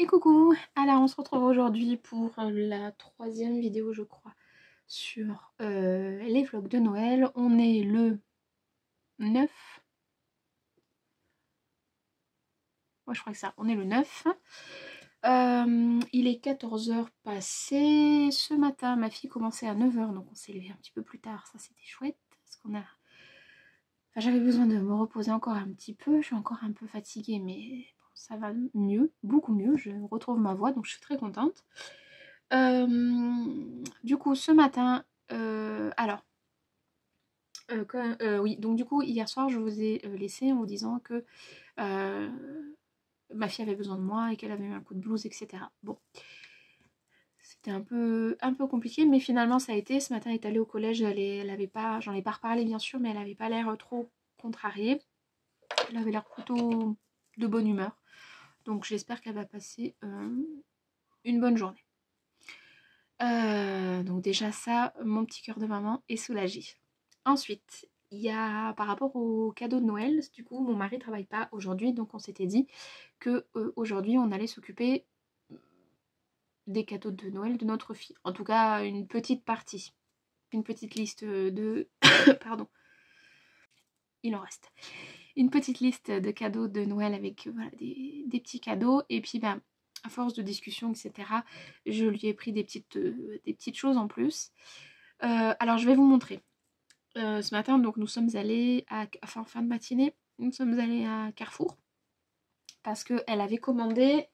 Et coucou, alors on se retrouve aujourd'hui pour la troisième vidéo je crois sur les vlogs de Noël. On est le 9, ouais je crois que ça, on est le 9. Il est 14h passé. Ce matin ma fille commençait à 9h donc on s'est levé un petit peu plus tard, ça c'était chouette parce qu'on a... Enfin, j'avais besoin de me reposer encore un petit peu, je suis encore un peu fatiguée mais bon, ça va mieux, beaucoup mieux, je retrouve ma voix donc je suis très contente. Du coup ce matin, oui, donc du coup hier soir je vous ai laissé en vous disant que ma fille avait besoin de moi et qu'elle avait eu un coup de blues, etc. Bon, c'était un peu compliqué, mais finalement ça a été. Ce matin elle est allée au collège, elle avait pas, j'en ai pas reparlé bien sûr, mais elle avait pas l'air trop contrariée. Elle avait l'air plutôt de bonne humeur, donc j'espère qu'elle va passer une bonne journée. Donc déjà ça, mon petit cœur de maman est soulagé. Ensuite, il y a par rapport aux cadeaux de Noël, du coup mon mari travaille pas aujourd'hui, donc on s'était dit que aujourd'hui on allait s'occuper des cadeaux de Noël de notre fille. En tout cas une petite partie. Une petite liste de... Pardon. Il en reste. Une petite liste de cadeaux de Noël avec voilà, des petits cadeaux. Et puis ben, à force de discussion, etc., je lui ai pris des petites choses en plus. Alors je vais vous montrer. Ce matin, donc nous sommes allés fin de matinée, nous sommes allés à Carrefour parce qu'elle avait commandé,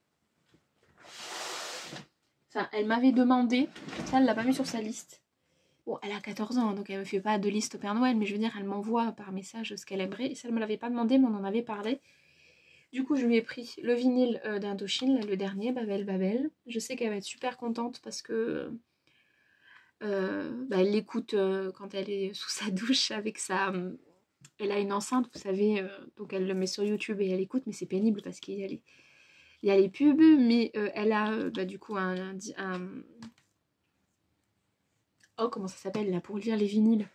enfin elle m'avait demandé, ça elle l'a pas mis sur sa liste. Bon, elle a 14 ans donc elle me fait pas de liste au Père Noël, mais je veux dire elle m'envoie par message ce qu'elle aimerait et ça elle me l'avait pas demandé mais on en avait parlé. Du coup je lui ai pris le vinyle d'Indochine, le dernier, Babel Babel. Je sais qu'elle va être super contente parce que elle l'écoute quand elle est sous sa douche avec sa... Elle a une enceinte, vous savez, donc elle le met sur YouTube et elle écoute, mais c'est pénible parce qu'il y a les pubs, mais elle a du coup oh, comment ça s'appelle là pour lire les vinyles?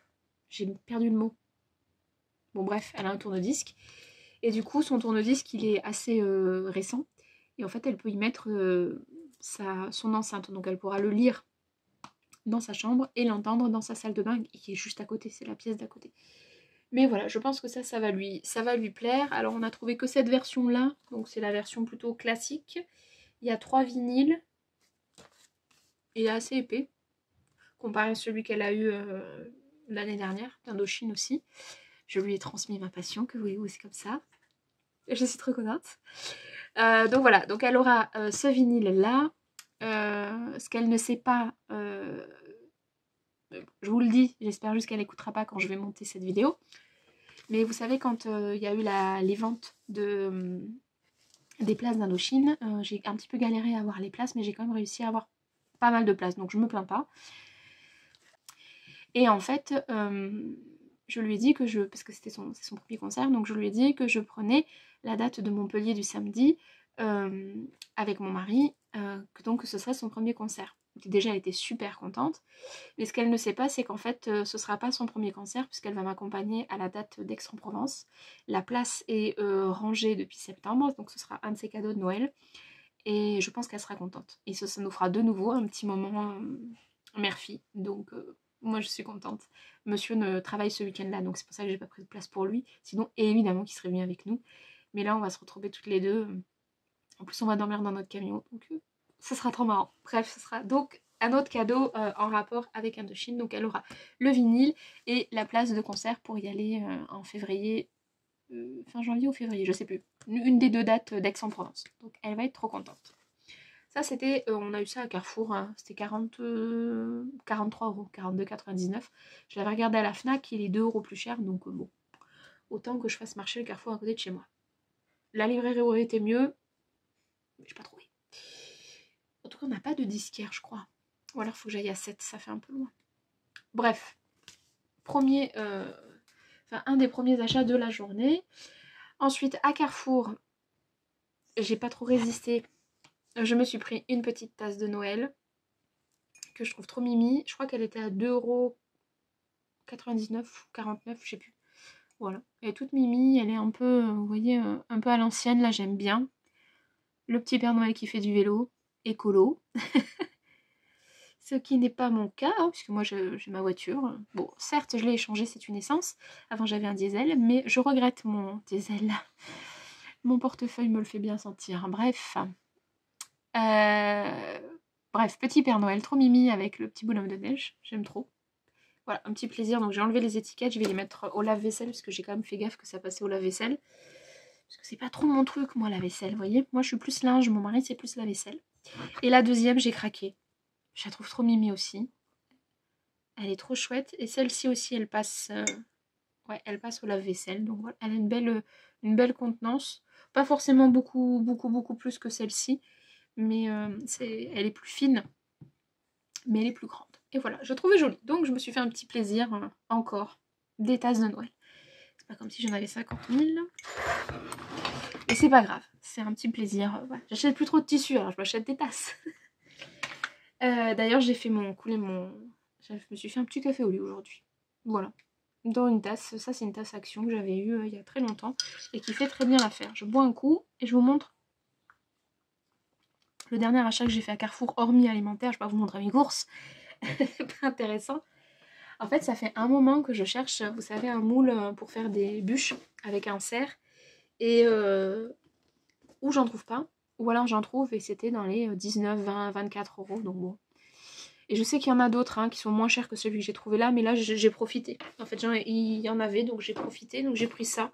J'ai perdu le mot. Bon bref, elle a un tourne-disque. Et du coup, son tourne-disque, il est assez récent. Et en fait, elle peut y mettre son enceinte. Donc elle pourra le lire dans sa chambre et l'entendre dans sa salle de bain qui est juste à côté, c'est la pièce d'à côté. Mais voilà, je pense que ça va lui plaire. Alors on a trouvé que cette version là, donc c'est la version plutôt classique. Il y a 3 vinyles. Il est assez épais, comparé à celui qu'elle a eu l'année dernière, d'Indochine aussi. Je lui ai transmis ma passion, que voulez-vous, c'est comme ça. Je suis trop contente. Donc voilà, donc elle aura ce vinyle là. Ce qu'elle ne sait pas, je vous le dis, j'espère juste qu'elle n'écoutera pas quand je vais monter cette vidéo. Mais vous savez, quand il y a eu les ventes des places d'Indochine, j'ai un petit peu galéré à avoir les places, mais j'ai quand même réussi à avoir pas mal de places, donc je me plains pas. Et en fait, je lui ai dit que parce que c'est son premier concert, donc je lui ai dit que je prenais la date de Montpellier du samedi avec mon mari, donc ce serait son premier concert. Déjà, elle était super contente. Mais ce qu'elle ne sait pas, c'est qu'en fait, ce sera pas son premier concert, puisqu'elle va m'accompagner à la date d'Aix-en-Provence. La place est rangée depuis septembre, donc ce sera un de ses cadeaux de Noël. Et je pense qu'elle sera contente. Et ça nous fera de nouveau un petit moment mère-fille. Donc, moi, je suis contente. Monsieur ne travaille ce week-end-là, donc c'est pour ça que j'ai pas pris de place pour lui. Sinon, évidemment qu'il serait venu avec nous. Mais là, on va se retrouver toutes les deux. En plus, on va dormir dans notre camion, donc ça sera trop marrant. Bref, ce sera donc un autre cadeau en rapport avec Indochine. Donc elle aura le vinyle et la place de concert pour y aller en février, fin janvier ou février, je sais plus. Une des deux dates d'Aix-en-Provence. Donc elle va être trop contente. Ça c'était, on a eu ça à Carrefour, hein. C'était 43 euros, 42,99. Je l'avais regardé à la Fnac, il est 2 euros plus cher, donc bon, autant que je fasse marcher le Carrefour à côté de chez moi. La librairie aurait été mieux, mais j'ai pas trouvé. En tout cas, on n'a pas de disquaire, je crois. Ou alors, il faut que j'aille à 7, ça fait un peu loin. Bref, un des premiers achats de la journée. Ensuite, à Carrefour, j'ai pas trop résisté. Je me suis pris une petite tasse de Noël que je trouve trop mimi. Je crois qu'elle était à 2,99 € ou 49, je sais plus. Voilà. Elle est toute mimi, elle est un peu, vous voyez, un peu à l'ancienne, là j'aime bien. le petit Père Noël qui fait du vélo, écolo. Ce qui n'est pas mon cas, hein, puisque moi j'ai ma voiture. Bon, certes, je l'ai échangée, c'est une essence. Avant j'avais un diesel, mais je regrette mon diesel. Mon portefeuille me le fait bien sentir. Bref. Bref, petit Père Noël, trop mimi avec le petit bonhomme de neige. J'aime trop. Voilà, un petit plaisir. Donc j'ai enlevé les étiquettes, je vais les mettre au lave-vaisselle, parce que j'ai quand même fait gaffe que ça passait au lave-vaisselle. Parce que c'est pas trop mon truc, moi, la vaisselle, vous voyez. Moi, je suis plus linge, mon mari, c'est plus la vaisselle. Et la deuxième, j'ai craqué. Je la trouve trop mimi aussi. Elle est trop chouette. Et celle-ci aussi, elle passe... Ouais, elle passe au lave-vaisselle. Donc voilà, elle a une belle contenance. Pas forcément beaucoup plus que celle-ci. Mais elle est plus fine. Mais elle est plus grande. Et voilà, je trouvais jolie. Donc je me suis fait un petit plaisir encore. Des tasses de Noël. C'est pas comme si j'en avais 50 000. Et c'est pas grave. C'est un petit plaisir. Voilà. J'achète plus trop de tissu, alors je m'achète des tasses. D'ailleurs, j'ai fait je me suis fait un petit café au lit aujourd'hui. Voilà. Dans une tasse. Ça, c'est une tasse Action que j'avais eue il y a très longtemps. Et qui fait très bien l'affaire. Je bois un coup et je vous montre le dernier achat que j'ai fait à Carrefour, hormis alimentaire. Je vais pas vous montrer mes courses. Pas intéressant. En fait, ça fait un moment que je cherche, vous savez, un moule pour faire des bûches avec un cerf. Et ou j'en trouve pas, ou alors j'en trouve et c'était dans les 19, 20, 24 euros. Donc bon. Et je sais qu'il y en a d'autres qui sont moins chers que celui que j'ai trouvé là, mais là j'ai profité. En fait, il y en avait, donc j'ai profité. Donc j'ai pris ça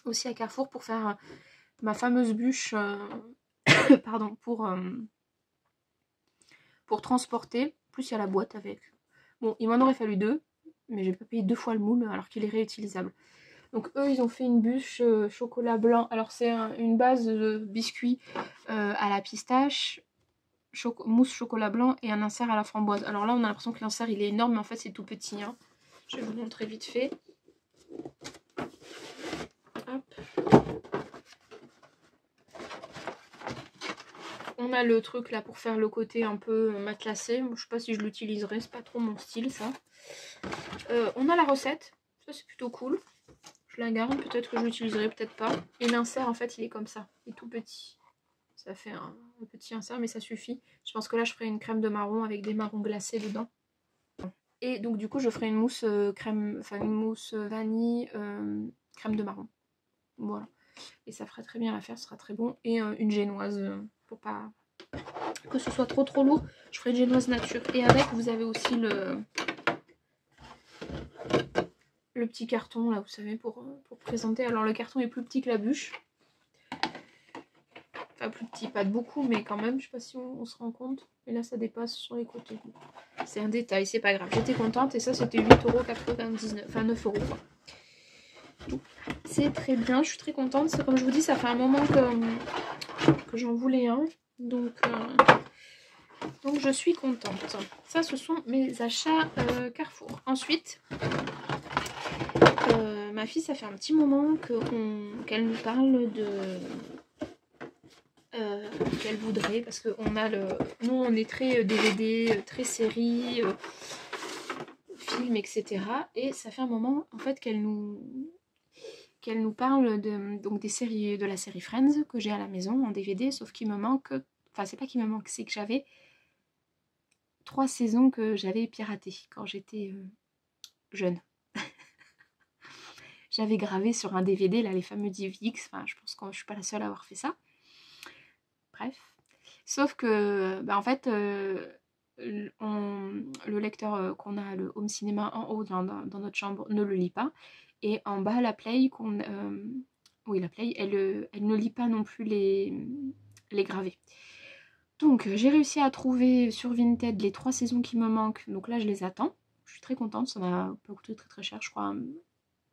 aussi à Carrefour pour faire ma fameuse bûche pardon, pour transporter. Plus il y a la boîte avec. Bon, il m'en aurait fallu 2, mais j'ai pas payé 2 fois le moule alors qu'il est réutilisable. Donc eux, ils ont fait une bûche chocolat blanc. Alors c'est une base de biscuit à la pistache, mousse chocolat blanc et un insert à la framboise. Alors là, on a l'impression que l'insert, il est énorme, mais en fait, c'est tout petit. Hein. Je vais vous montrer vite fait. Hop. On a le truc là pour faire le côté un peu matelassé. Je sais pas si je l'utiliserai, c'est pas trop mon style ça. On a la recette, ça c'est plutôt cool. Je la garde, peut-être que je l'utiliserai, peut-être pas. Et l'insert en fait il est comme ça, il est tout petit. Ça fait un petit insert mais ça suffit. Je pense que là je ferai une crème de marron avec des marrons glacés dedans. Et donc du coup je ferai une mousse une mousse vanille crème de marron. Voilà. Et ça ferait très bien l'affaire, ce sera très bon. Et une génoise pour pas que ce soit trop lourd. Je ferai une génoise nature. Et avec vous avez aussi le petit carton là, vous savez, pour présenter. Alors le carton est plus petit que la bûche. Enfin plus petit, pas de beaucoup, mais quand même, je sais pas si on se rend compte. Et là ça dépasse sur les côtés. C'est un détail, c'est pas grave. J'étais contente et ça c'était 8,99 €. Enfin 9 € quoi. C'est très bien, je suis très contente. Comme je vous dis, ça fait un moment que j'en voulais un. Donc je suis contente. Ça, ce sont mes achats Carrefour. Ensuite, ma fille, ça fait un petit moment qu'elle nous parle de... qu'elle voudrait, parce que nous, on est très DVD, très série, film, etc. Et ça fait un moment, en fait, qu'elle nous parle donc des séries, de la série Friends que j'ai à la maison en DVD, sauf qu'il me manque... Enfin, c'est pas qu'il me manque, c'est que j'avais 3 saisons que j'avais piratées quand j'étais jeune. J'avais gravé sur un DVD, là, les fameux DivX. Enfin, je pense que je suis pas la seule à avoir fait ça. Bref. Sauf que, en fait, le lecteur qu'on a, le home cinéma en haut dans notre chambre, ne le lit pas. Et en bas, la Play, oui, la Play, elle ne lit pas non plus les gravés. Donc j'ai réussi à trouver sur Vinted les 3 saisons qui me manquent. Donc là je les attends. Je suis très contente, ça m'a pas coûté très très cher, je crois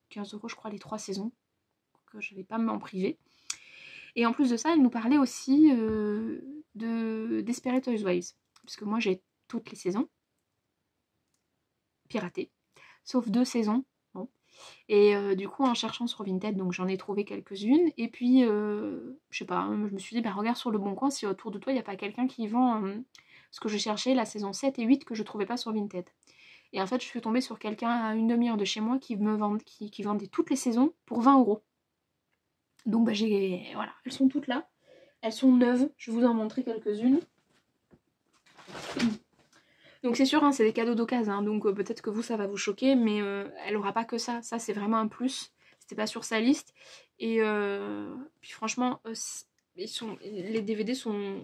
15 € je crois les 3 saisons. Donc je vais pas m'en priver. Et en plus de ça, elle nous parlait aussi de Desperate Housewives. Parce que moi j'ai toutes les saisons piratées. Sauf 2 saisons. Bon. Et du coup en cherchant sur Vinted, donc j'en ai trouvé quelques-unes. Et puis je sais pas, je me suis dit regarde sur le bon coin si autour de toi il n'y a pas quelqu'un qui vend ce que je cherchais, la saison 7 et 8 que je trouvais pas sur Vinted. Et en fait je suis tombée sur quelqu'un à une demi-heure de chez moi qui vendait toutes les saisons pour 20 €. Donc voilà, elles sont toutes là. Elles sont neuves, je vais vous en montrer quelques-unes. Donc c'est sûr, hein, c'est des cadeaux d'occasion, hein, donc peut-être que vous, ça va vous choquer, mais elle aura pas que ça. Ça, c'est vraiment un plus. C'était pas sur sa liste. Et puis franchement, les DVD sont...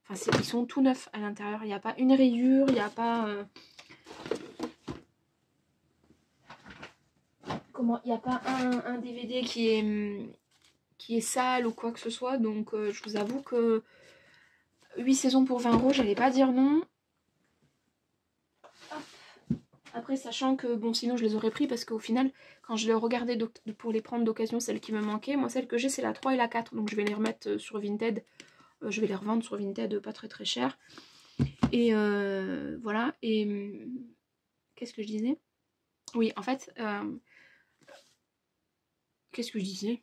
Enfin, ils sont tout neufs à l'intérieur. Il n'y a pas une rayure, il n'y a pas... Comment... Il n'y a pas un DVD qui est sale ou quoi que ce soit. Donc je vous avoue que 8 saisons pour 20 €, j'allais pas dire non. Après, sachant que, bon, sinon je les aurais pris parce qu'au final, quand je les regardais pour les prendre d'occasion, celles qui me manquaient, moi, celles que j'ai, c'est la 3 et la 4. Donc je vais les remettre sur Vinted. Je vais les revendre sur Vinted, pas très très cher. Et voilà. Et qu'est-ce que je disais? Oui, en fait, qu'est-ce que je disais?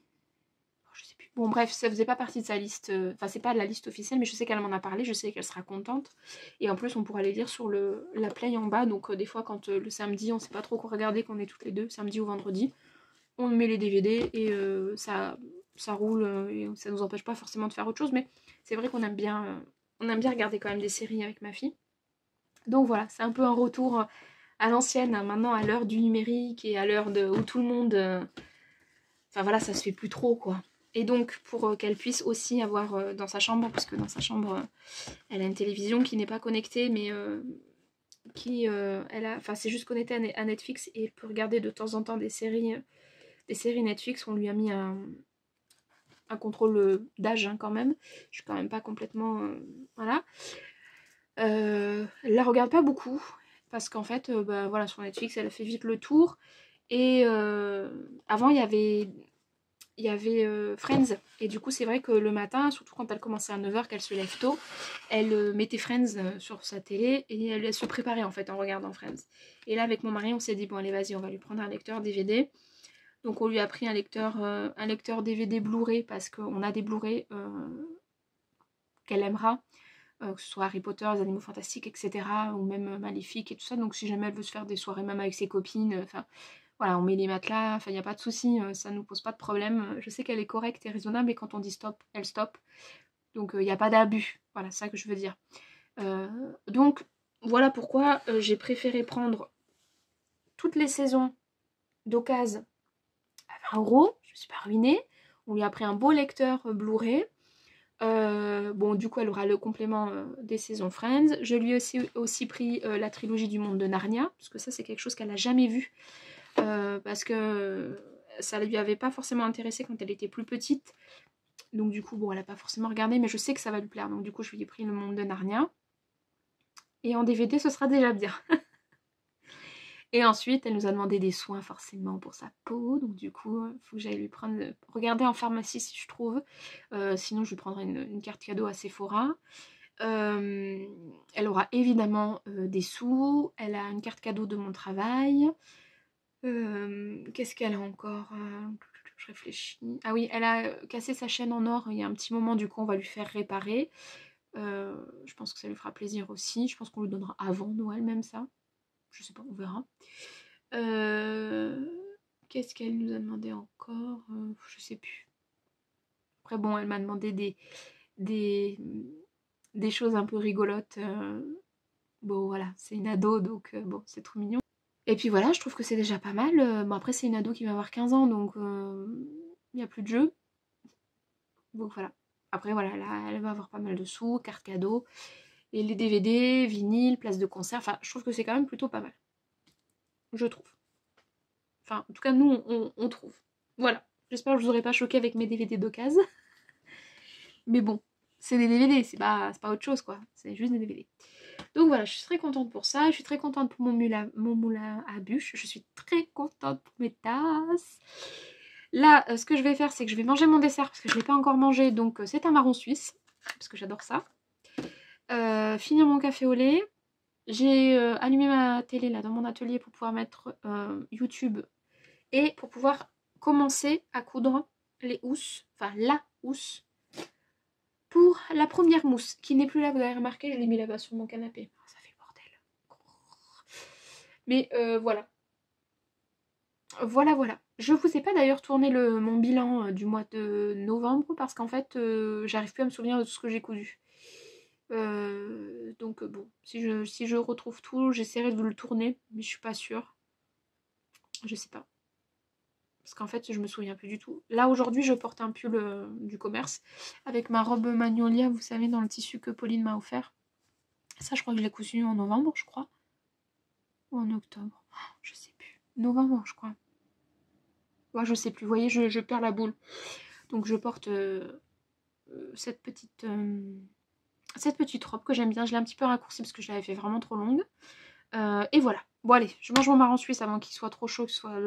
Je sais plus. Bon, bref, ça faisait pas partie de sa liste. Enfin, c'est pas de la liste officielle, mais je sais qu'elle m'en a parlé. Je sais qu'elle sera contente. Et en plus, on pourra les lire sur la play en bas. Donc, des fois, quand le samedi, on sait pas trop quoi regarder, qu'on est toutes les deux, samedi ou vendredi, on met les DVD et ça roule. Et ça nous empêche pas forcément de faire autre chose. Mais c'est vrai qu'on aime bien regarder quand même des séries avec ma fille. Donc voilà, c'est un peu un retour à l'ancienne, hein, maintenant à l'heure du numérique et à l'heure où tout le monde... Enfin voilà, ça se fait plus trop quoi. Et donc pour qu'elle puisse aussi avoir dans sa chambre, parce que dans sa chambre, elle a une télévision qui n'est pas connectée, mais enfin c'est juste connecté à Netflix et elle peut regarder de temps en temps des séries Netflix. On lui a mis un contrôle d'âge hein, quand même. Je suis quand même pas complètement... voilà. Elle la regarde pas beaucoup parce qu'en fait, bah, voilà, sur Netflix, elle a fait vite le tour. Et avant, il y avait Friends. Et du coup, c'est vrai que le matin, surtout quand elle commençait à 9 h, qu'elle se lève tôt, elle mettait Friends sur sa télé et elle se préparait en fait en regardant Friends. Et là, avec mon mari, on s'est dit, bon, allez, vas-y, on va lui prendre un lecteur DVD. Donc, on lui a pris un lecteur DVD Blu-ray parce qu'on a des Blu-ray qu'elle aimera. Que ce soit Harry Potter, les Animaux Fantastiques, etc. Ou même Maléfique et tout ça. Donc si jamais elle veut se faire des soirées même avec ses copines, enfin voilà, on met les matelas, enfin il n'y a pas de souci, ça ne nous pose pas de problème. Je sais qu'elle est correcte et raisonnable et quand on dit stop, elle stoppe. Donc il n'y a pas d'abus. Voilà, c'est ça que je veux dire. Donc voilà pourquoi j'ai préféré prendre toutes les saisons d'occasion à 20 €. Je ne me suis pas ruinée. On lui a pris un beau lecteur Blu-ray. Bon, du coup, elle aura le complément des saisons Friends. Je lui ai aussi pris la trilogie du monde de Narnia, parce que ça, c'est quelque chose qu'elle n'a jamais vu. Parce que ça ne lui avait pas forcément intéressé quand elle était plus petite. Donc, du coup, bon, elle n'a pas forcément regardé, mais je sais que ça va lui plaire. Donc, du coup, je lui ai pris le monde de Narnia. Et en DVD, ce sera déjà bien. Et ensuite, elle nous a demandé des soins forcément pour sa peau. Donc du coup, il faut que j'aille lui prendre... Regarder en pharmacie si je trouve. Sinon, je lui prendrai une carte cadeau à Sephora. Elle aura évidemment des sous. Elle a une carte cadeau de mon travail. Qu'est-ce qu'elle a encore Je réfléchis. Ah oui, elle a cassé sa chaîne en or il y a un petit moment. Du coup, on va lui faire réparer. Je pense que ça lui fera plaisir aussi. Je pense qu'on lui donnera avant Noël même ça. Je sais pas, on verra. Qu'est-ce qu'elle nous a demandé encore je sais plus. Après bon, elle m'a demandé des choses un peu rigolotes. Bon voilà, c'est une ado, donc bon, c'est trop mignon. Et puis voilà, je trouve que c'est déjà pas mal. Bon après c'est une ado qui va avoir 15 ans, donc il n'y a plus de jeu. Donc voilà. Après voilà, là, elle va avoir pas mal de sous, cartes cadeaux. Et les DVD, vinyles, places de concert. Enfin, je trouve que c'est quand même plutôt pas mal. Je trouve. Enfin, en tout cas, nous, on trouve. Voilà. J'espère que je vous aurais pas choqué avec mes DVD d'occasion. Mais bon, c'est des DVD, c'est pas autre chose, quoi. C'est juste des DVD. Donc voilà, je suis très contente pour ça. Je suis très contente pour mon moulin à bûche. Je suis très contente pour mes tasses. Là, ce que je vais faire, c'est que je vais manger mon dessert parce que je ne l'ai pas encore mangé. Donc, c'est un marron suisse, parce que j'adore ça. Finir mon café au lait. J'ai allumé ma télé là dans mon atelier pour pouvoir mettre YouTube et pour pouvoir commencer à coudre les housses, enfin la housse, pour la première mousse, qui n'est plus là, vous avez remarqué, je l'ai mis là-bas sur mon canapé. Ça fait bordel. Mais voilà. Voilà. Je vous ai pas d'ailleurs tourné mon bilan du mois de novembre parce qu'en fait j'arrive plus à me souvenir de tout ce que j'ai cousu. Donc bon, si je retrouve tout, j'essaierai de le tourner, mais je suis pas sûre. Je sais pas. Parce qu'en fait, je me souviens plus du tout. Là, aujourd'hui, je porte un pull du commerce avec ma robe Magnolia, vous savez, dans le tissu que Pauline m'a offert. Ça, je crois que je l'ai cousu en novembre, je crois. Ou en octobre. Oh, je sais plus. Novembre, je crois. Ouais, je sais plus. Vous voyez, je perds la boule. Donc, je porte cette petite robe que j'aime bien. Je l'ai un petit peu raccourcie parce que je l'avais fait vraiment trop longue. Et voilà. Bon, allez, je mange mon marron suisse avant qu'il soit trop chaud, qu'il soit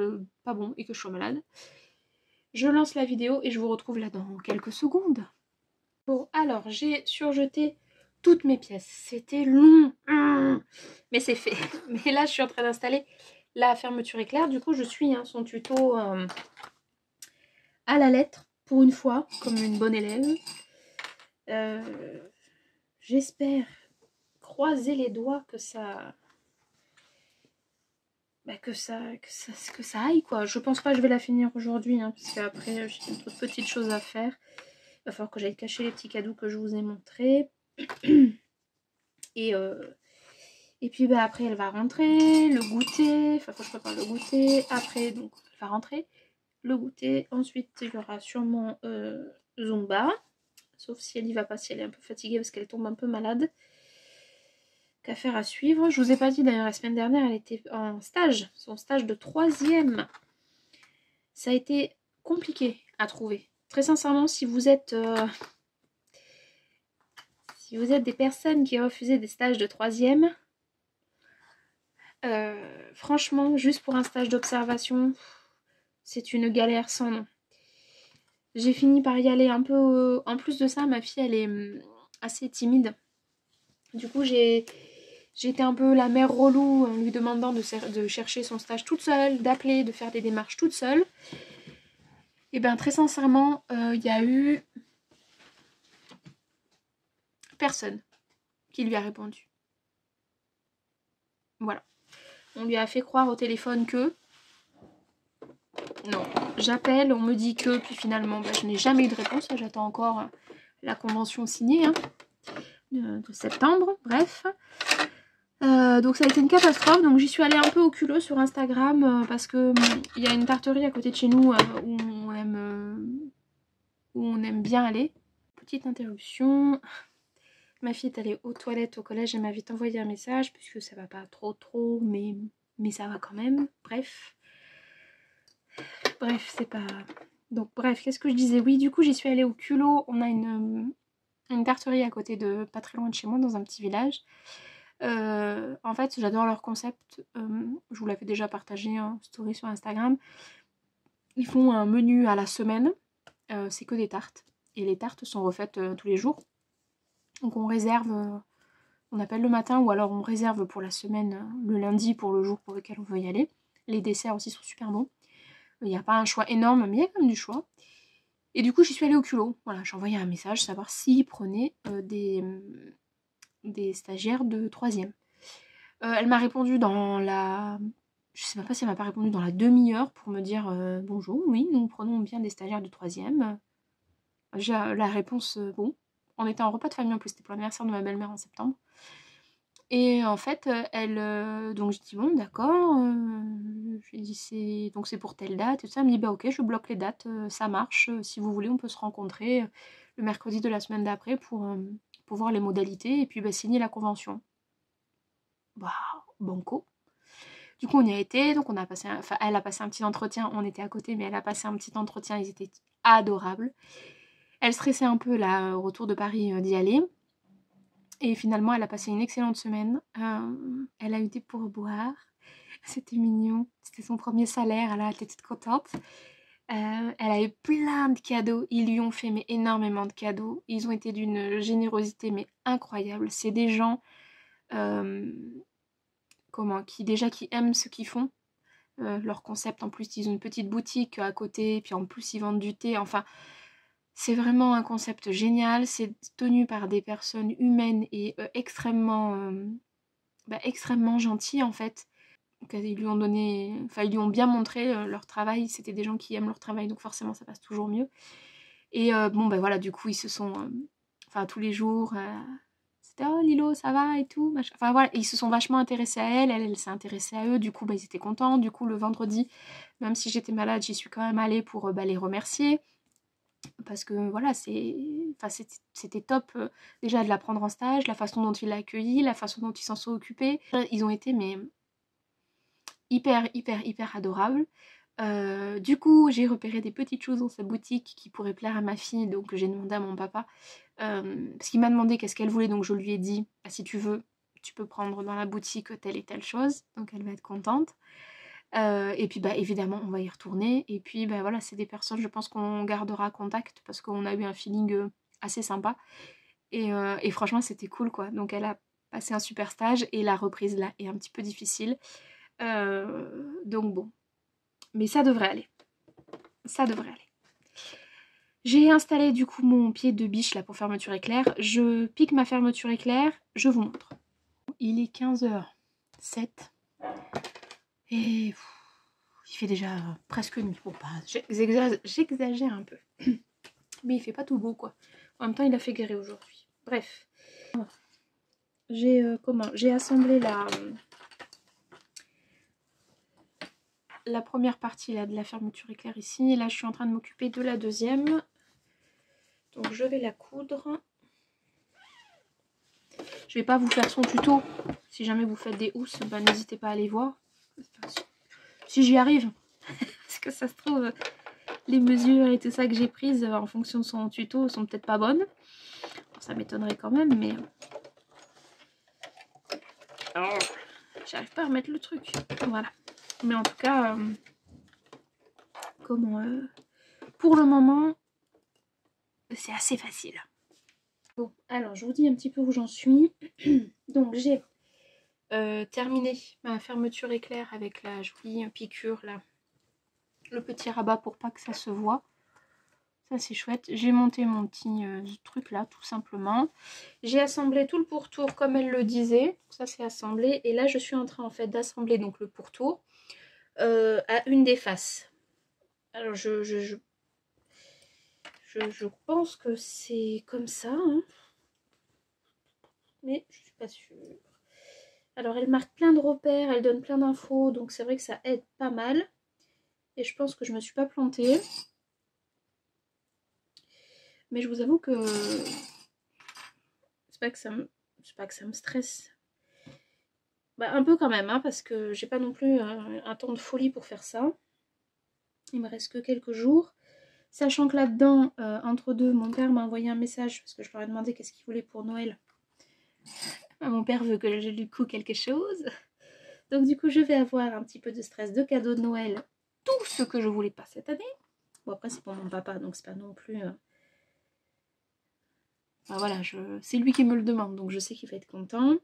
pas bon et que je sois malade. Je lance la vidéo et je vous retrouve là dans quelques secondes. Bon, alors, j'ai surjeté toutes mes pièces. C'était long, mais c'est fait. Mais là, je suis en train d'installer la fermeture éclair. Du coup, je suis son tuto à la lettre, pour une fois, comme une bonne élève. J'espère croiser les doigts que ça... Bah, que ça aille, quoi. Je pense pas que je vais la finir aujourd'hui, hein, parce qu'après, j'ai d'autres petites choses à faire. Il va falloir que j'aille cacher les petits cadeaux que je vous ai montrés. Et puis bah, après elle va rentrer, le goûter, enfin faut que je prépare le goûter, après donc elle va rentrer, le goûter, ensuite il y aura sûrement Zumba, sauf si elle y va pas, si elle est un peu fatiguée parce qu'elle tombe un peu malade. Qu'affaire à suivre. Je vous ai pas dit d'ailleurs, la semaine dernière elle était en stage, son stage de 3e. Ça a été compliqué à trouver. Très sincèrement, si vous êtes des personnes qui refusaient des stages de 3e, franchement, juste pour un stage d'observation, c'est une galère sans nom. J'ai fini par y aller un peu... En plus de ça, ma fille, elle est assez timide. Du coup, j'ai été un peu la mère relou en lui demandant de chercher son stage toute seule, d'appeler, de faire des démarches toute seule. Et bien, très sincèrement, il y a eu personne qui lui a répondu. Voilà. On lui a fait croire au téléphone que... Non, j'appelle, on me dit que, puis finalement, bah, je n'ai jamais eu de réponse. J'attends encore la convention signée de septembre, bref. Donc ça a été une catastrophe, donc j'y suis allée un peu au culot sur Instagram parce que il y a une tarterie à côté de chez nous où on aime bien aller. Petite interruption. Ma fille est allée aux toilettes au collège, elle m'a vite envoyé un message puisque ça va pas trop, mais ça va quand même. Bref, c'est pas... Donc bref, qu'est-ce que je disais? Oui, du coup j'y suis allée au culot. On a une tarterie à côté de, pas très loin de chez moi, dans un petit village. En fait, j'adore leur concept. Je vous l'avais déjà partagé en story sur Instagram. Ils font un menu à la semaine. C'est que des tartes. Et les tartes sont refaites tous les jours. Donc on réserve, on appelle le matin ou alors on réserve pour la semaine le lundi pour le jour pour lequel on veut y aller. Les desserts aussi sont super bons. Il n'y a pas un choix énorme, mais il y a quand même du choix. Et du coup, j'y suis allée au culot. Voilà, j'ai envoyé un message savoir s'ils prenaient des stagiaires de 3e. Elle m'a répondu dans la... Je sais même pas si elle m'a pas répondu dans la demi-heure pour me dire bonjour, oui, nous prenons bien des stagiaires de 3e. J'ai la réponse, bon. On était en repas de famille en plus, c'était pour l'anniversaire de ma belle-mère en septembre. Et en fait, donc je dis bon, d'accord. Je lui dis donc c'est pour telle date et tout ça. Elle me dit bah ok, je bloque les dates, ça marche. Si vous voulez, on peut se rencontrer le mercredi de la semaine d'après pour voir les modalités et puis bah, signer la convention. Bah, banco. Du coup, on y a été, donc elle a passé un petit entretien, on était à côté, mais elle a passé un petit entretien, ils étaient adorables. Elle stressait un peu là, au retour de Paris, d'y aller. Et finalement, elle a passé une excellente semaine. Elle a eu des pourboires. C'était mignon. C'était son premier salaire, elle était toute contente. Elle a eu plein de cadeaux. Ils lui ont fait énormément de cadeaux. Ils ont été d'une générosité mais incroyable. C'est des gens qui aiment ce qu'ils font. Leur concept, en plus, ils ont une petite boutique à côté, puis en plus, ils vendent du thé. Enfin, c'est vraiment un concept génial. C'est tenu par des personnes humaines et extrêmement gentilles, en fait. Donc ils lui ont donné, enfin ils lui ont bien montré leur travail, c'était des gens qui aiment leur travail, donc forcément ça passe toujours mieux. Et bon ben voilà, du coup ils se sont, enfin tous les jours, c'était oh Lilo ça va et tout, machin. Enfin voilà, et ils se sont vachement intéressés à elle, elle s'est intéressée à eux, du coup bah, ils étaient contents, du coup le vendredi, même si j'étais malade, j'y suis quand même allée pour les remercier. Parce que voilà, c'était top déjà de la prendre en stage, la façon dont il l'a accueilli, la façon dont ils s'en sont occupés. Ils ont été mais hyper adorables. Du coup, j'ai repéré des petites choses dans sa boutique qui pourraient plaire à ma fille, donc j'ai demandé à mon papa, parce qu'il m'a demandé qu'est-ce qu'elle voulait, donc je lui ai dit, bah, si tu veux, tu peux prendre dans la boutique telle et telle chose, donc elle va être contente. Et puis bah évidemment on va y retourner, et puis bah voilà, c'est des personnes, je pense qu'on gardera contact, parce qu'on a eu un feeling assez sympa, et franchement c'était cool quoi, donc elle a passé un super stage, et la reprise là est un petit peu difficile, donc bon, mais ça devrait aller. Ça devrait aller. J'ai installé du coup mon pied de biche là pour fermeture éclair. Je pique ma fermeture éclair, je vous montre. Il est 15h07 et il fait déjà presque nuit. Bon, pas, j'exagère un peu. Mais il fait pas tout beau quoi. En même temps, il a fait guérir aujourd'hui. Bref. J'ai assemblé la première partie là, de la fermeture éclair ici. Et là, je suis en train de m'occuper de la deuxième. Donc, je vais la coudre. Je vais pas vous faire son tuto. Si jamais vous faites des housses, bah, n'hésitez pas à aller voir. Si j'y arrive. Parce que ça se trouve, les mesures et tout ça que j'ai prises en fonction de son tuto sont peut-être pas bonnes. Alors, ça m'étonnerait quand même, mais... Alors, j'arrive pas à remettre le truc. Voilà. Mais en tout cas, pour le moment, c'est assez facile. Bon, alors je vous dis un petit peu où j'en suis. Donc j'ai terminé ma fermeture éclair avec la jolie piqûre là. Le petit rabat pour pas que ça se voit. Ça c'est chouette. J'ai monté mon petit truc là tout simplement. J'ai assemblé tout le pourtour comme elle le disait. Ça c'est assemblé. Et là je suis en train en fait d'assembler donc le pourtour à une des faces. Alors je pense que c'est comme ça. Hein. Mais je suis pas sûre. Alors elle marque plein de repères, elle donne plein d'infos. Donc c'est vrai que ça aide pas mal. Et je pense que je me suis pas plantée. Mais je vous avoue que c'est pas que ça me stresse. Bah, un peu quand même, hein, parce que j'ai pas non plus un temps de folie pour faire ça. Il me reste que quelques jours. Sachant que là-dedans, entre deux, mon père m'a envoyé un message parce que je leur ai demandé qu'est-ce qu'il voulait pour Noël. Mon père veut que je lui coûte quelque chose. Donc du coup, je vais avoir un petit peu de stress de cadeau de Noël. Tout ce que je voulais pas cette année. Bon, après, c'est pour mon papa, donc c'est pas non plus... Enfin, voilà, c'est lui qui me le demande, donc je sais qu'il va être content.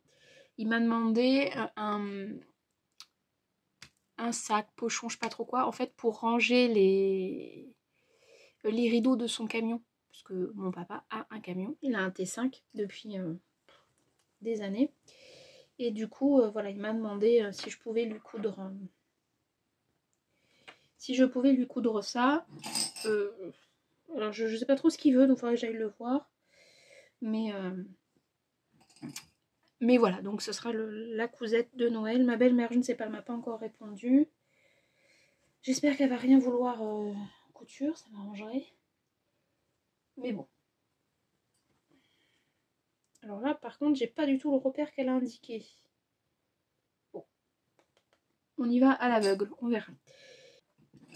Il m'a demandé un sac, pochon, je sais pas trop quoi, en fait, pour ranger les rideaux de son camion. Parce que mon papa a un camion, il a un T5 depuis des années. Et du coup, voilà, il m'a demandé si je pouvais lui coudre... si je pouvais lui coudre ça. Alors, je sais pas trop ce qu'il veut, donc il faudrait que j'aille le voir. Mais voilà, donc ce sera la cousette de Noël. Ma belle-mère, je ne sais pas, elle m'a pas encore répondu. J'espère qu'elle va rien vouloir en couture, ça m'arrangerait. Mais bon. Alors là, par contre, j'ai pas du tout le repère qu'elle a indiqué. Bon. On y va à l'aveugle, on verra.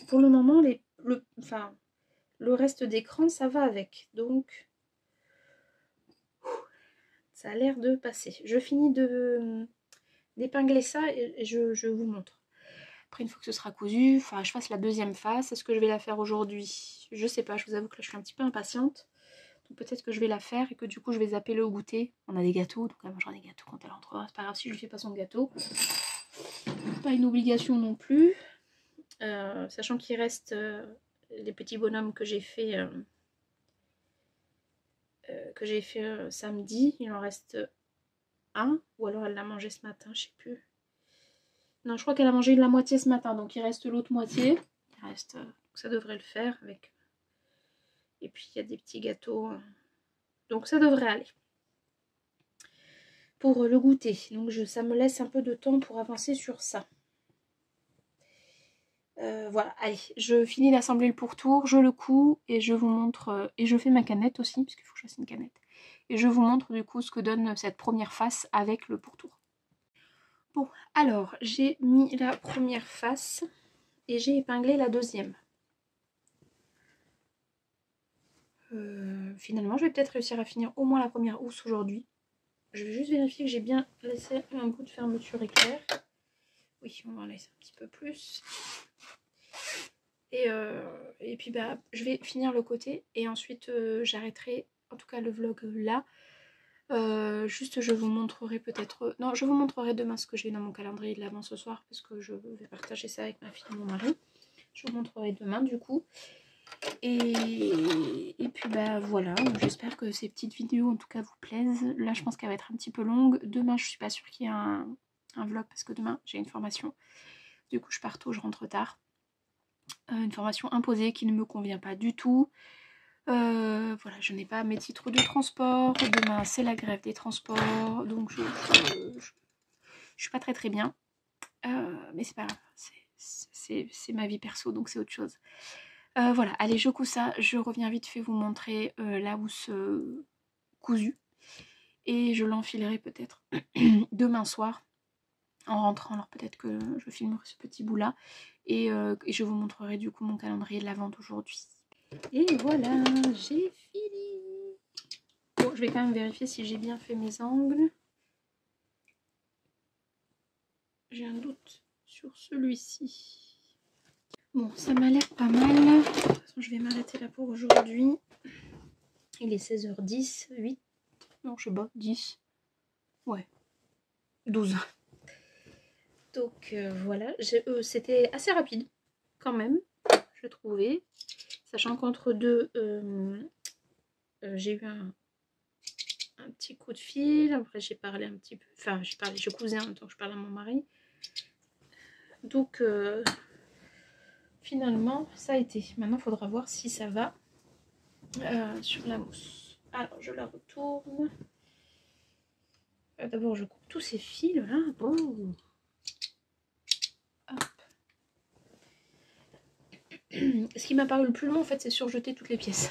Pour le moment, le reste d'écran, ça va avec. Donc, ça a l'air de passer. Je finis d'épingler ça et je vous montre. Après, une fois que ce sera cousu, je fasse la deuxième face. Est-ce que je vais la faire aujourd'hui? Je sais pas, je vous avoue que là, je suis un petit peu impatiente. Donc peut-être que je vais la faire et que du coup, je vais zapper le au goûter. On a des gâteaux, donc elle mangera des gâteaux quand elle entrera. C'est pas grave si je lui fais pas son gâteau. Pas une obligation non plus. Sachant qu'il reste les petits bonhommes que j'ai fait... samedi, il en reste un, ou alors elle l'a mangé ce matin, je sais plus. Non, je crois qu'elle a mangé la moitié ce matin, donc il reste l'autre moitié. Il reste, ça devrait le faire avec. Et puis il y a des petits gâteaux, donc ça devrait aller. Pour le goûter, donc ça me laisse un peu de temps pour avancer sur ça. Voilà, allez, je finis d'assembler le pourtour, je le couds et je vous montre, et je fais ma canette aussi, parce qu'il faut que je fasse une canette. Et je vous montre du coup ce que donne cette première face avec le pourtour. Bon, alors, j'ai mis la première face et j'ai épinglé la deuxième. Finalement, je vais peut-être réussir à finir au moins la première housse aujourd'hui. Je vais juste vérifier que j'ai bien laissé un bout de fermeture éclair. Oui, on va en laisser un petit peu plus. Et puis bah, je vais finir le côté et ensuite j'arrêterai en tout cas le vlog là. Juste je vous montrerai peut-être... Non, je vous montrerai demain ce que j'ai dans mon calendrier de l'avant ce soir parce que je vais partager ça avec ma fille et mon mari. Je vous montrerai demain du coup. Et puis bah voilà, j'espère que ces petites vidéos en tout cas vous plaisent. Là je pense qu'elle va être un petit peu longue. Demain je suis pas sûre qu'il y ait un vlog parce que demain j'ai une formation. Du coup je pars tôt, je rentre tard. Une formation imposée qui ne me convient pas du tout. Voilà, je n'ai pas mes titres de transport. Demain c'est la grève des transports. Donc je suis pas très bien. Mais c'est pas grave, c'est ma vie perso donc c'est autre chose. Voilà, allez, je couds ça, je reviens vite fait vous montrer la housse cousue et je l'enfilerai peut-être demain soir en rentrant, alors peut-être que je filmerai ce petit bout là et je vous montrerai du coup mon calendrier de l'avant d'aujourd'hui. Et voilà, j'ai fini. Bon, je vais quand même vérifier si j'ai bien fait mes angles. J'ai un doute sur celui-ci. Bon, ça m'a l'air pas mal. De toute façon, je vais m'arrêter là pour aujourd'hui. Il est 16h10, 8. Non, je sais pas, 10. Ouais, 12. Donc voilà, c'était assez rapide quand même, je trouvais. Sachant qu'entre deux, j'ai eu un petit coup de fil. Après, j'ai parlé un petit peu. Enfin, je cousais en même temps que je parlais à mon mari. Donc finalement, ça a été. Maintenant, il faudra voir si ça va sur la mousse. Alors, je la retourne. D'abord, je coupe tous ces fils là. Bon. Hop. Ce qui m'a paru le plus long, en fait, c'est surjeter toutes les pièces.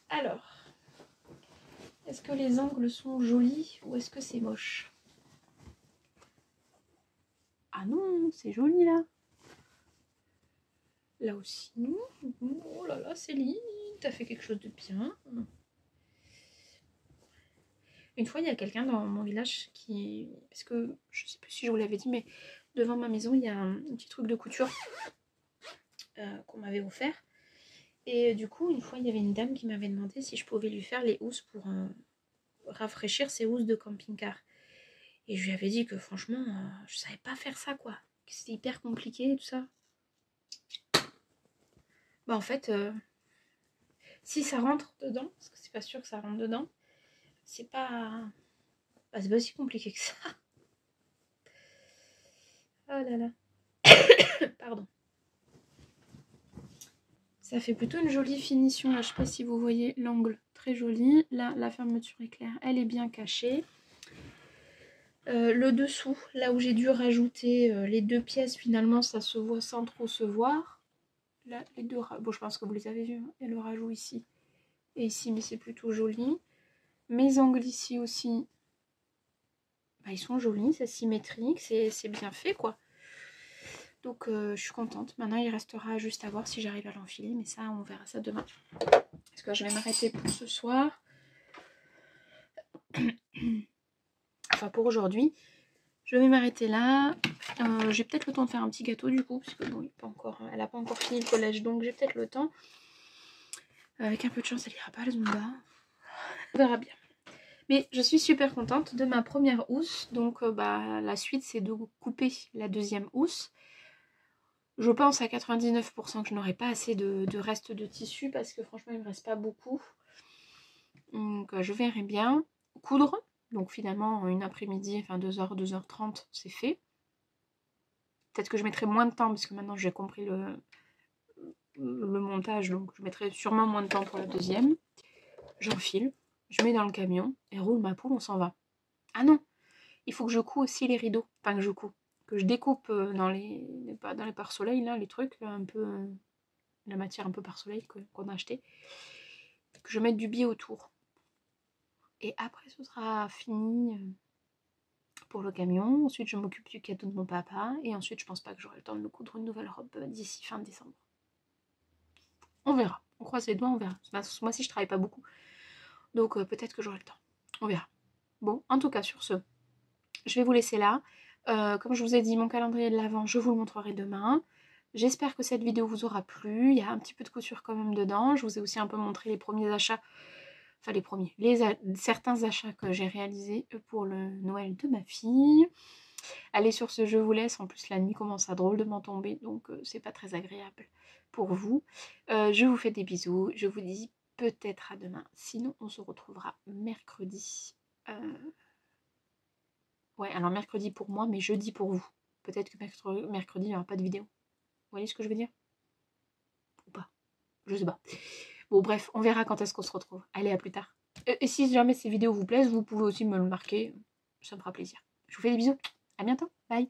Alors, est-ce que les angles sont jolis ou est-ce que c'est moche? Ah non, c'est joli là. Là aussi, non. Oh là là, Céline, t'as fait quelque chose de bien. Une fois, il y a quelqu'un dans mon village qui... Parce que, je sais plus si je vous l'avais dit, mais devant ma maison, il y a un petit truc de couture qu'on m'avait offert. Et du coup, une fois, il y avait une dame qui m'avait demandé si je pouvais lui faire les housses pour rafraîchir ses housses de camping-car. Et je lui avais dit que franchement, je savais pas faire ça, quoi. Que c'était hyper compliqué et tout ça. Bah en fait, si ça rentre dedans, parce que c'est pas sûr que ça rentre dedans, c'est pas... Bah, c'est pas aussi compliqué que ça. Oh là là. Pardon. Ça fait plutôt une jolie finition là, je sais pas si vous voyez l'angle, très joli. Là, la fermeture éclair, elle est bien cachée. Le dessous, là où j'ai dû rajouter les deux pièces, finalement ça se voit sans trop se voir. Là, les deux, bon je pense que vous les avez vus, hein. Il y a le rajout ici et ici, mais c'est plutôt joli. Mes angles ici aussi, bah, ils sont jolis, c'est symétrique, c'est bien fait quoi. Donc je suis contente. Maintenant il restera juste à voir si j'arrive à l'enfiler, mais ça on verra ça demain. Parce que je vais m'arrêter pour ce soir. Enfin pour aujourd'hui. Je vais m'arrêter là. J'ai peut-être le temps de faire un petit gâteau du coup, parce que bon, elle n'a pas encore fini le collège, donc j'ai peut-être le temps. Avec un peu de chance, elle ira pas à la Zumba. On verra bien. Mais je suis super contente de ma première housse. Donc bah, la suite, c'est de couper la deuxième housse. Je pense à 99% que je n'aurai pas assez de reste de tissu, parce que franchement, il ne me reste pas beaucoup. Donc je verrai bien. Coudre. Donc finalement, une après-midi, enfin 2h, 2h30, c'est fait. Peut-être que je mettrai moins de temps, parce que maintenant j'ai compris le montage, donc je mettrai sûrement moins de temps pour la deuxième. J'enfile, je mets dans le camion, et roule ma poule, on s'en va. Ah non, il faut que je couds aussi les rideaux, enfin que je couds, que je découpe dans les pare-soleil, là, les trucs, là, un peu, la matière un peu pare-soleil qu'on a acheté, que je mette du biais autour. Et après, ce sera fini pour le camion. Ensuite, je m'occupe du cadeau de mon papa. Et ensuite, je pense pas que j'aurai le temps de me coudre une nouvelle robe d'ici fin décembre. On verra. On croise les doigts, on verra. Ce mois-ci, je travaille pas beaucoup. Donc, peut-être que j'aurai le temps. On verra. Bon, en tout cas, sur ce, je vais vous laisser là. Comme je vous ai dit, mon calendrier de l'Avent, je vous le montrerai demain. J'espère que cette vidéo vous aura plu. Il y a un petit peu de couture quand même dedans. Je vous ai aussi un peu montré les premiers achats. Enfin, les premiers. Certains achats que j'ai réalisés pour le Noël de ma fille. Allez, sur ce, je vous laisse. En plus, la nuit commence à drôlement tomber. Donc, c'est pas très agréable pour vous. Je vous fais des bisous. Je vous dis peut-être à demain. Sinon, on se retrouvera mercredi. Ouais, alors mercredi pour moi, mais jeudi pour vous. Peut-être que mercredi, il n'y aura pas de vidéo. Vous voyez ce que je veux dire? Ou pas? Je sais pas. Bon, bref, on verra quand est-ce qu'on se retrouve. Allez, à plus tard. Et si jamais ces vidéos vous plaisent, vous pouvez aussi me le marquer. Ça me fera plaisir. Je vous fais des bisous. À bientôt. Bye.